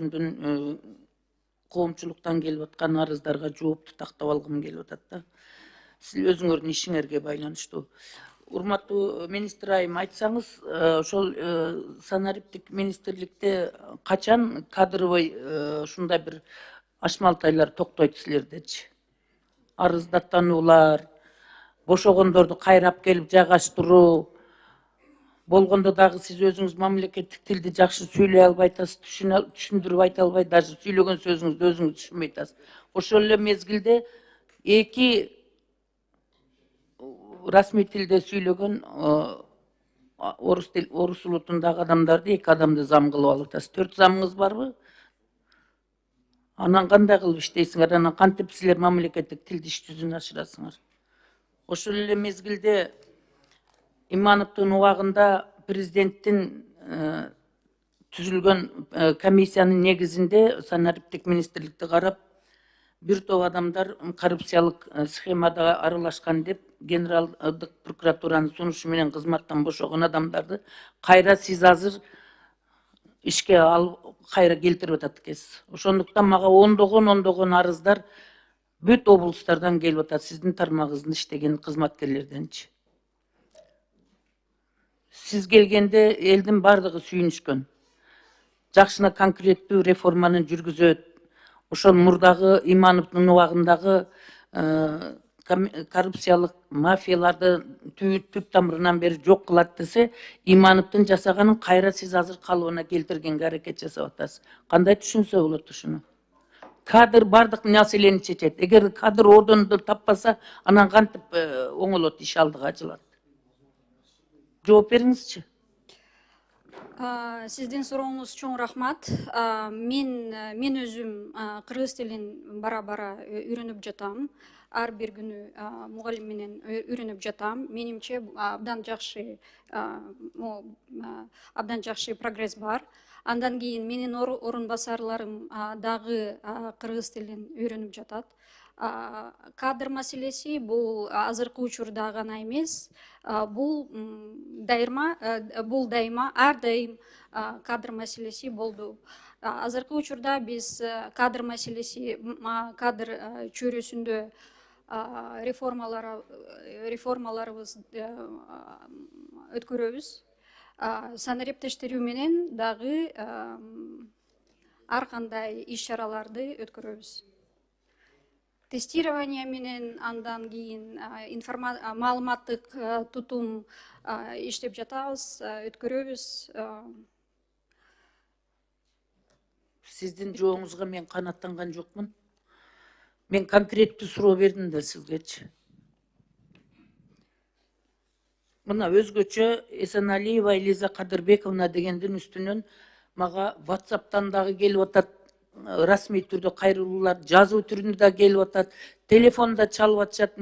өзүмдүн коомчулуктан келип аткан арыздарга жоопту тактап алгым келип атат да. Сиз өзүңөрдүн ишиңерге байланыштуу. Урматтуу министр айым, айтсаңыз, ошол санариптик министрликте качан кадровый ушундай бир ашмалтайлар токтойт силердечи? Арыздаттануулар, бошогондорду кайрап келип жайгаштыруу, болгондо дагы сиз өзүңүз мамлекеттик тилди жакшы сүйлөй албай атасыз, түшүндүрүп айта албай, даже сүйлөгөн сөзүңүздү өзүңүз түшүнбөй атасыз. Ошол эле мезгилде эки расмий тилде сүйлөгөн орус улутундагы адамдарды эки адамды зам кылып алып атасыз. 4 замыңыз барбы? Анан кандай кылып иштейсиңер? Анан кантип силер мамлекеттик тилди иш жүзүнө ашырасыңар? Ошол эле мезгилде Имановдун убагында президенттин түзүлгөн комиссиянын негизинде санариптик министрликти карап, бир топ адамдар коррупциялык схемада аралашкан деп Генералдык прокуратуранын сунушу менен кызматтан бошогон адамдарды кайра сиз азыр ишке алып кайра келтирип атат экенсиз. Ошондуктан мага ондогон арыздар бүт облустардан келип атат, сиздин тармагыңыздын иштеген кызматкерлерденчи. Сиз келгенде элдин бардыгы сүйүнүшкөн. Жакшына конкреттүү реформаны жүргүзөт. Ошол мурдагы Имановдун убагындагы коррупциялык мафияларды түп тамырынан бери жок кылат десе, Имановдун жасаганын кайра сиз азыр калыбына келтиргенге аракет жасап атасыз. Кандай түшүнсө болот ушуну? Кадр бардык маселени чечет. Эгер кадр ордунду таппаса, анан кантип оңолот, иш алдыга жылат? Жооп бериңизчи. Сиздин сурооңуз чоң рахмат. Мен өзүм кыргыз тилин бара-бара үйрөнүп жатам. Ар бир күнү мугалим менен үйрөнүп жатам. Менимче абдан жакшы прогресс бар. Андан кийин менин орун басарларым дагы кыргыз тилин үйрөнүп жатат. Кадр маселеси бул азыркы учурда гана эмес, бул дайыма ар дайым кадр маселеси болду. Азыркы учурда биз кадр маселеси, кадр чөйрөсүндө реформаларыбыз өткөрөбүз. Санарип тештирүү менен дагы ар кандай иш чараларды өткөрөбүз. Тестирование менен андан кийин маалыматтык тутум иштеп жатабыз, өткөрөбүз. Сиздин жооңузга мен канаттанган жокмун. Мен конкреттүү суроо бердим да сизгечи. Мына өзгөчө Эсеналиева Элиза Кадырбековна дегендин үстүнөн мага WhatsApp'тан дагы келип атат, расмий түрдө кайрылуулар, жазуу түрүндө да келип атат, телефонда чалып атышат.